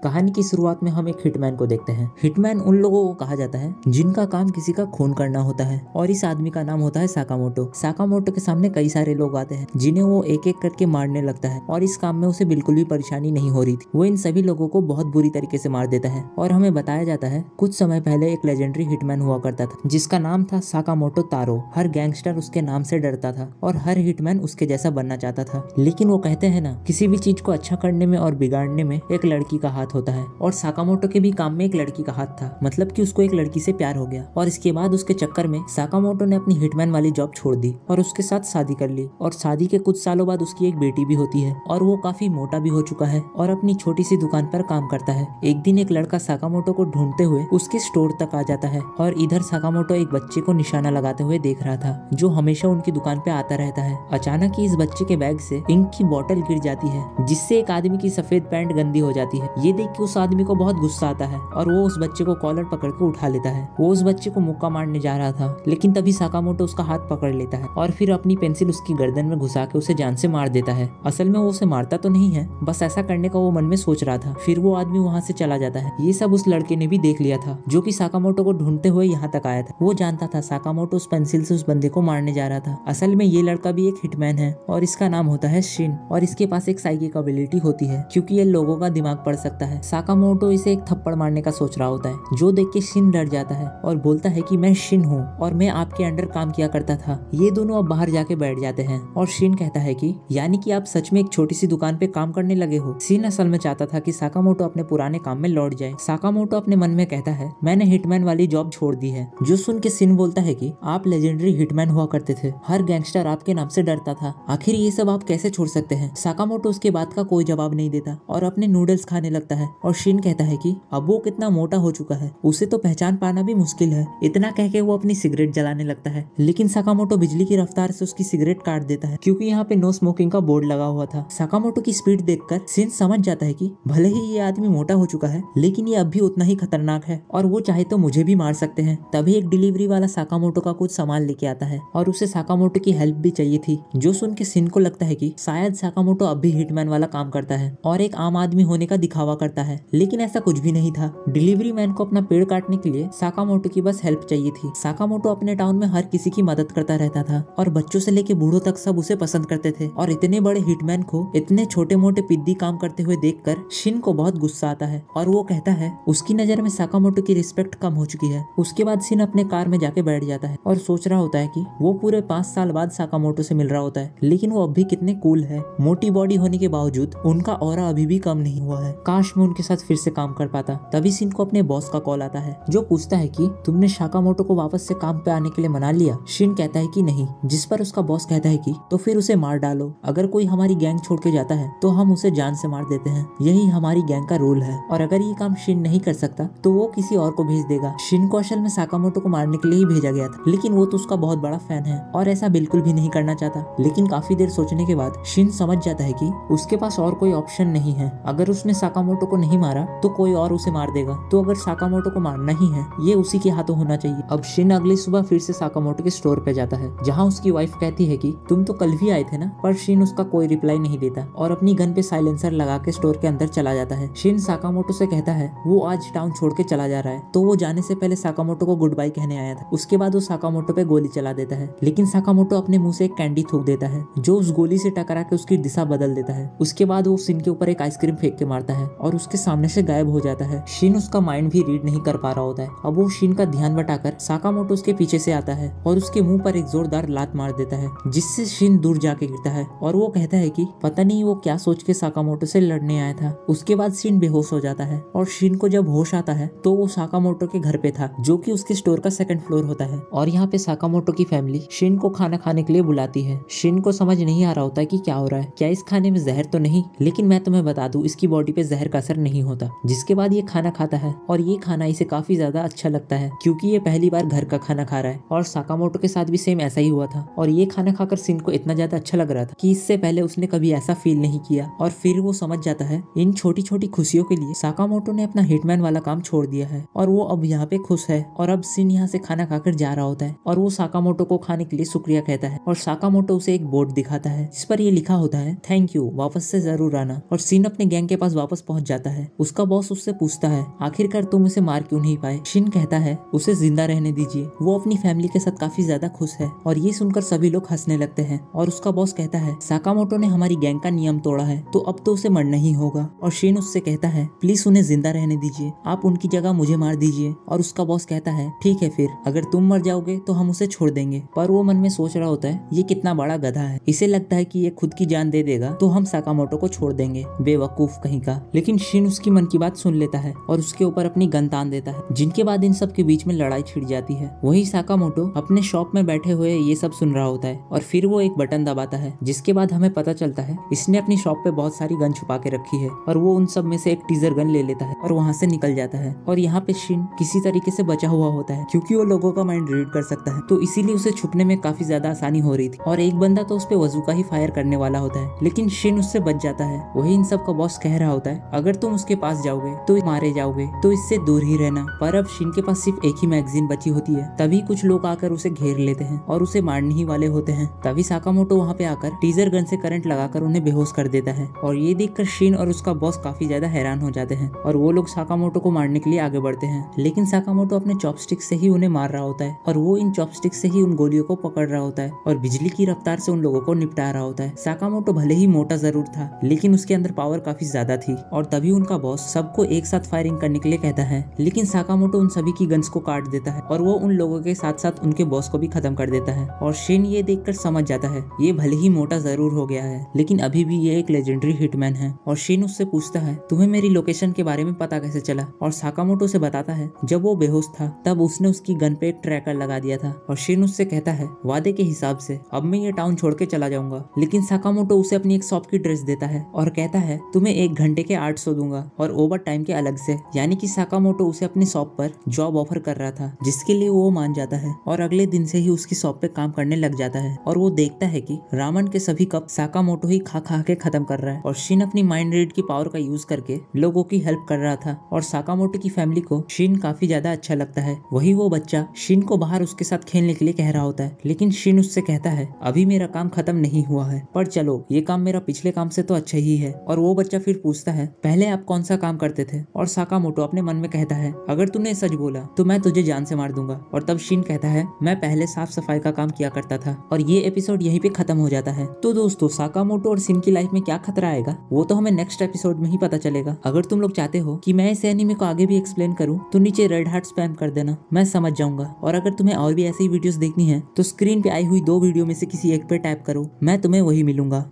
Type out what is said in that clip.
कहानी की शुरुआत में हम एक हिटमैन को देखते हैं। हिटमैन उन लोगों को कहा जाता है जिनका काम किसी का खून करना होता है और इस आदमी का नाम होता है साकामोटो। साकामोटो के सामने कई सारे लोग आते हैं जिन्हें वो एक एक करके मारने लगता है और इस काम में उसे बिल्कुल भी परेशानी नहीं हो रही थी। वो इन सभी लोगों को बहुत बुरी तरीके से मार देता है और हमें बताया जाता है कुछ समय पहले एक लेजेंडरी हिटमैन हुआ करता था जिसका नाम था साकामोटो तारो। हर गैंगस्टर उसके नाम से डरता था और हर हिटमैन उसके जैसा बनना चाहता था। लेकिन वो कहते हैं ना, किसी भी चीज को अच्छा करने में और बिगाड़ने में एक लड़की का हाथ होता है और साकामोटो के भी काम में एक लड़की का हाथ था। मतलब कि उसको एक लड़की से प्यार हो गया और इसके बाद उसके चक्कर में साकामोटो ने अपनी हिटमैन वाली जॉब छोड़ दी और उसके साथ शादी कर ली और शादी के कुछ सालों बाद उसकी एक बेटी भी होती है और वो काफी मोटा भी हो चुका है और अपनी छोटी सी दुकान पर काम करता है। एक दिन एक लड़का साकामोटो को ढूंढते हुए उसके स्टोर तक आ जाता है और इधर साकामोटो एक बच्चे को निशाना लगाते हुए देख रहा था जो हमेशा उनकी दुकान पे आता रहता है। अचानक ही इस बच्चे के बैग से इंक की बोतल गिर जाती है जिससे एक आदमी की सफेद पैंट गंदी हो जाती है। ये देख के उस आदमी को बहुत गुस्सा आता है और वो उस बच्चे को कॉलर पकड़ के उठा लेता है। वो उस बच्चे को मुक्का मारने जा रहा था लेकिन तभी साकामोटो उसका हाथ पकड़ लेता है और फिर अपनी पेंसिल उसकी गर्दन में घुसा के उसे जान से मार देता है। असल में वो उसे मारता तो नहीं है, बस ऐसा करने का वो मन में सोच रहा था। फिर वो आदमी वहाँ से चला जाता है। ये सब उस लड़के ने भी देख लिया था जो कि साकामोटो को ढूंढते हुए यहाँ तक आया था। वो जानता था साकामोटो उस पेंसिल से उस बंदे को मारने जा रहा था। असल में ये लड़का भी एक हिटमैन है और इसका नाम होता है शिन और इसके पास एक साइकिक एबिलिटी होती है क्योंकि ये लोगों का दिमाग पढ़ सकता है। साकामोटो इसे एक थप्पड़ मारने का सोच रहा होता है जो देख के शिन डर जाता है और बोलता है कि मैं शिन हूँ और मैं आपके अंडर काम किया करता था। ये दोनों अब बाहर जाके बैठ जाते हैं और शिन कहता है कि यानी कि आप सच में एक छोटी सी दुकान पे काम करने लगे हो। शिन असल में चाहता था कि साकामोटो अपने पुराने काम में लौट जाए। साकामोटो अपने मन में कहता है मैंने हिटमैन वाली जॉब छोड़ दी है। जो सुन के शिन बोलता है कि आप लेजेंडरी हिटमैन हुआ करते थे, हर गैंगस्टर आपके नाम से डरता था, आखिर ये सब आप कैसे छोड़ सकते हैं। साकामोटो उसके बात का कोई जवाब नहीं देता और अपने नूडल्स खाने लगता है और शिन कहता है कि अब वो कितना मोटा हो चुका है, उसे तो पहचान पाना भी मुश्किल है। इतना कह के वो अपनी सिगरेट जलाने लगता है लेकिन साकामोटो बिजली की रफ्तार से उसकी सिगरेट काट देता है क्योंकि यहाँ पे नो स्मोकिंग का बोर्ड लगा हुआ था। साकामोटो की स्पीड देखकर शिन समझ जाता है कि भले ही ये आदमी मोटा हो चुका है लेकिन ये अब भी उतना ही खतरनाक है और वो चाहे तो मुझे भी मार सकते हैं। तभी एक डिलीवरी वाला साकामोटो का कुछ सामान लेके आता है और उसे साकामोटो की हेल्प भी चाहिए थी। जो सुन के शिन को लगता है कि शायद साकामोटो अब भी हिटमैन वाला काम करता है और एक आम आदमी होने का दिखावा करता है, लेकिन ऐसा कुछ भी नहीं था। डिलीवरी मैन को अपना पेड़ काटने के लिए साकामोटो की बस हेल्प चाहिए थी। साकामोटो अपने टाउन में हर किसी की मदद करता रहता था और बच्चों से लेके बूढ़ों तक सब उसे पसंद करते थे और इतने बड़े हिटमैन को इतने छोटे मोटे पिद्दी काम करते हुए देखकर शिन को बहुत गुस्सा आता है और वो कहता है उसकी नजर में साकामोटो की रिस्पेक्ट कम हो चुकी है। उसके बाद शिन अपने कार में जाके बैठ जाता है और सोच रहा होता है कि वो पूरे 5 साल बाद साकामोटो से मिल रहा होता है लेकिन वो अब भी कितने कूल है। मोटी बॉडी होने के बावजूद उनका ऑरा अभी भी कम नहीं हुआ है। काश मैं उनके साथ फिर से काम कर पाता। तभी शिन को अपने बॉस का कॉल आता है जो पूछता है कि तुमने साकामोटो को वापस से काम पे आने के लिए मना लिया। शिन कहता है कि नहीं, जिस पर उसका बॉस कहता है कि तो फिर उसे मार डालो। अगर कोई हमारी गैंग छोड़ के जाता है तो हम उसे जान से मार देते हैं, यही हमारी गैंग का रूल है और अगर ये काम शिन नहीं कर सकता तो वो किसी और को भेज देगा। शिन को असल में साकामोटो को मारने के लिए ही भेजा गया था लेकिन वो तो उसका बहुत बड़ा फैन है और ऐसा बिल्कुल भी नहीं करना चाहता। लेकिन काफी देर सोचने के बाद शिन समझ जाता है कि उसके पास और कोई ऑप्शन नहीं है। अगर उसने साकामोटो को नहीं मारा तो कोई और उसे मार देगा, तो अगर साकामोटो को मारना ही है ये उसी के हाथों होना चाहिए। अब शिन अगली सुबह फिर से साकामोटो के स्टोर पे जाता है जहाँ उसकी वाइफ कहती है कि तुम तो कल भी आए थे ना, पर शिन उसका कोई रिप्लाई नहीं देता और अपनी गन पे साइलेंसर लगा के स्टोर के अंदर चला जाता है। शिन साकामोटो से कहता है वो आज टाउन छोड़ के चला जा रहा है, तो वो जाने से पहले साकामोटो को गुड बाय कहने आया था। उसके बाद वो साकामोटो पे गोली चला देता है लेकिन साकामोटो अपने मुंह से एक कैंडी थूक देता है जो उस गोली से टकरा के उसकी दिशा बदल देता है। उसके बाद वो शिन के ऊपर एक आइसक्रीम फेंक के मारता है और उसके सामने से गायब हो जाता है। शिन उसका माइंड भी रीड नहीं कर पा रहा होता है। अब वो शिन का ध्यान बटाकर साकामोटो उसके पीछे से आता है और उसके मुंह पर एक जोरदार लात मार देता है जिससे शिन दूर जाके गिरता है और वो कहता है कि पता नहीं वो क्या सोच के साकामोटो से लड़ने आया था। उसके बाद शिन बेहोश हो जाता है और शिन को जब होश आता है तो वो साकामोटो के घर पे था जो कि उसके स्टोर का 2nd फ्लोर होता है और यहाँ पे साकामोटो की फैमिली शिन को खाना खाने के लिए बुलाती है। शिन को समझ नहीं आ रहा होता कि क्या हो रहा है, क्या इस खाने में जहर तो नहीं, लेकिन मैं तुम्हें बता दूं इसकी बॉडी पे जहर का असर नहीं होता। जिसके बाद ये खाना खाता है और ये खाना इसे काफी ज्यादा अच्छा लगता है क्योंकि ये पहली बार घर का खाना खा रहा है और साकामोटो के साथ भी सेम ऐसा ही हुआ था और ये खाना खाकर शिन को इतना ज्यादा अच्छा लग रहा था कि इससे पहले उसने कभी ऐसा फील नहीं किया और फिर वो समझ जाता है इन छोटी छोटी खुशियों के लिए साकामोटो ने अपना हिटमैन वाला काम छोड़ दिया है और वो अब यहाँ पे खुश है। और अब शिन यहाँ से खाना खाकर जा रहा होता है और वो साकामोटो को खाने के लिए शुक्रिया कहता है और साकामोटो उसे एक बोर्ड दिखाता है जिस पर ये लिखा होता है थैंक यू, वापस से जरूर आना। और शिन अपने गैंग के पास वापस पहुंच जाता है। उसका बॉस उससे पूछता है आखिरकार तुम उसे मार क्यों नहीं पाए। शिन कहता है उसे जिंदा रहने दीजिए, वो अपनी फैमिली के साथ काफी ज्यादा खुश है। और ये सुनकर सभी लोग हंसने लगते हैं। और उसका बॉस कहता है साकामोटो ने हमारी गैंग का नियम तोड़ा है, तो अब तो उसे मरना ही होगा। और शिन उससे कहता है प्लीज उन्हें जिंदा रहने दीजिए, आप उनकी जगह मुझे मार दीजिए। और उसका बॉस कहता है ठीक है, फिर अगर तुम मर जाओगे तो हम उसे छोड़ देंगे। पर वो मन में सोच रहा होता है ये कितना बड़ा गधा है, इसे लगता है कि ये खुद की जान दे देगा तो हम साकामोटो को छोड़ देंगे, बेवकूफ कहीं का। लेकिन शिन उसकी मन की बात सुन लेता है और उसके ऊपर अपनी गन तान देता है, जिनके बाद इन सब के बीच में लड़ाई छिड़ जाती है। वही साकामोटो अपने शॉप में बैठे हुए ये सब सुन रहा होता है और फिर वो एक बटन दबाता है, जिसके बाद हमें पता चलता है इसने अपनी शॉप पे बहुत सारी गन छुपा के रखी है। और वो उन सब में से एक टीजर गन ले लेता है और वहाँ से निकल जाता है। और यहाँ पे शिन किसी तरीके से बचा हुआ होता है, क्योंकि वो लोगों का माइंड रीड कर सकता है, तो इसीलिए उसे छुपने में काफी ज्यादा आसानी हो रही थी। और एक बंदा तो उस पे वजूका ही फायर करने वाला होता है, लेकिन शिन उससे बच जाता है। वही इन सब का बॉस कह रहा होता है अगर तुम उसके पास जाओगे तो मारे जाओगे, तो इससे दूर ही रहना। पर अब शिन के पास सिर्फ एक ही मैगजीन बची होती है। तभी कुछ लोग आकर उसे घेर लेते हैं और उसे मारने ही वाले होते हैं। तभी साकामोटो वहाँ पे आकर टीजर गन से करंट लगाकर उन्हें बेहोश कर देता है। और ये देखकर शिन और उसका बॉस काफी ज्यादा हैरान हो जाते हैं और वो लोग साकामोटो को मारने के लिए आगे बढ़ते हैं। लेकिन साकामोटो अपने चॉपस्टिक से ही उन्हें मार रहा होता है और वो इन चॉपस्टिक से ही उन गोलियों को पकड़ रहा होता है और बिजली की रफ्तार से उन लोगों को निपटा रहा होता है। साकामोटो भले ही मोटा जरूर था, लेकिन उसके अंदर पावर काफी ज्यादा थी। और तभी उनका बॉस सबको एक साथ फायरिंग करने के लिए कहता है, लेकिन साकामोटो उन सभी की गन्स को काट देता है और वो उन लोगों के साथ साथ उनके बॉस को भी खत्म कर देता है। और शिन ये देखकर समझ जाता है ये भले ही मोटा जरूर हो गया है, लेकिन अभी भी ये एक लेजेंडरी हिटमैन है। और शिन उससे पूछता है तुम्हें मेरी लोकेशन के बारे में पता कैसे चला। और साकामोटो से बताता है जब वो बेहोश था तब उसने उसकी गन पे एक ट्रैकर लगा दिया था। और शिन उससे कहता है वादे के हिसाब से अब मैं ये टाउन छोड़ के चला जाऊंगा। लेकिन साकामोटो उसे अपनी एक शॉप की ड्रेस देता है और कहता है तुम्हें 1 घंटे के 800 दूंगा और ओवर टाइम के अलग से। यानी कि साकामोटो उसे अपनी शॉप पर जॉब ऑफर कर रहा था, जिसके लिए वो मान जाता है और अगले दिन से ही उसकी शॉप पे काम करने लग जाता है। और वो देखता है कि रामन के सभी कप साकामोटो ही खा खा के खत्म कर रहा है। और शिन अपनी माइंड रीड की पावर का यूज करके लोगों की हेल्प कर रहा था और साकामोटो की फैमिली को शिन काफी ज्यादा अच्छा लगता है। वही वो बच्चा शिन को बाहर उसके साथ खेलने के लिए कह रहा होता है, लेकिन शिन उससे कहता है अभी मेरा काम खत्म नहीं हुआ है, पर चलो ये काम मेरा पिछले काम से तो अच्छा ही है। और वो बच्चा फिर पूछता है पहले आप कौन सा काम करते थे। और साकामोटो अपने मन में कहता है अगर तूने सच बोला तो मैं तुझे जान से मार दूंगा। और तब शिन कहता है मैं पहले साफ सफाई का काम किया करता था। और ये एपिसोड यहीं पे खत्म हो जाता है। तो दोस्तों साकामोटो और शिन की लाइफ में क्या खतरा आएगा वो तो हमें नेक्स्ट एपिसोड में ही पता चलेगा। अगर तुम लोग चाहते हो कि मैं इस एनीमे को आगे भी एक्सप्लेन करूं तो नीचे रेड हार्ट स्पैम कर देना, मैं समझ जाऊंगा। और अगर तुम्हें और भी ऐसी वीडियोस देखनी है तो स्क्रीन पे आई हुई 2 वीडियो में से किसी एक पे टैप करो, मैं तुम्हें वही मिलूंगा।